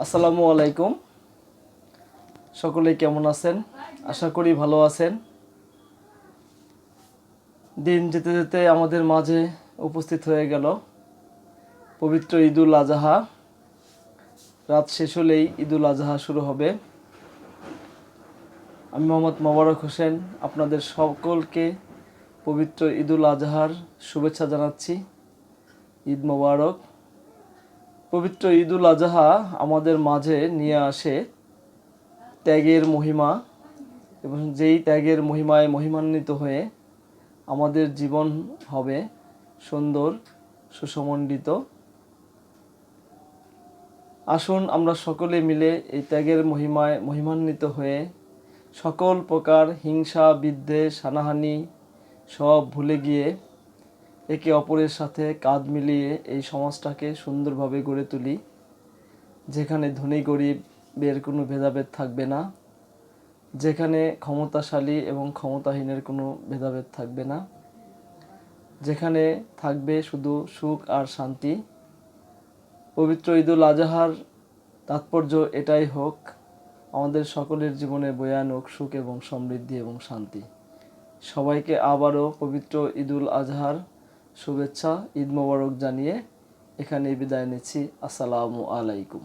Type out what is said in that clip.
আসসালামু আলাইকুম। সকলেই কেমন আছেন? আশা করি ভালো আছেন। দিন যেতে যেতে আমাদের মাঝে উপস্থিত হয়ে গেল পবিত্র ঈদুল আজহা। রাত শেষ হলেই ঈদুল আজহা শুরু হবে। আমি মোহাম্মদ মোবারক হোসেন আপনাদের সকলকে পবিত্র ঈদুল আজহার শুভেচ্ছা জানাচ্ছি। ঈদ মোবারক। পবিত্র ঈদুল আজহা আমাদের মাঝে নিয়ে আসে ত্যাগের মহিমা, এবং যেই ত্যাগের মহিমায় মহিমান্বিত হয়ে আমাদের জীবন হবে সুন্দর সুসমণ্ডিত। আসুন আমরা সকলে মিলে এই ত্যাগের মহিমায় মহিমান্বিত হয়ে সকল প্রকার হিংসা বিদ্বেষ হানাহানি সব ভুলে গিয়ে একে অপরের সাথে কাঁধ মিলিয়ে এই সমাজটাকে সুন্দরভাবে গড়ে তুলি, যেখানে ধনী গরিবের কোনো ভেদাভেদ থাকবে না, যেখানে ক্ষমতাশালী এবং ক্ষমতাহীনের কোনো ভেদাভেদ থাকবে না, যেখানে থাকবে শুধু সুখ আর শান্তি। পবিত্র ঈদুল আজহার তাৎপর্য এটাই হোক, আমাদের সকলের জীবনে বয়ে আনুক সুখ এবং সমৃদ্ধি এবং শান্তি। সবাইকে আবারও পবিত্র ঈদুল আজহার শুভেচ্ছা, ঈদ মোবারক জানিয়ে এখানেই বিদায় নিচ্ছি। আসসালামু আলাইকুম।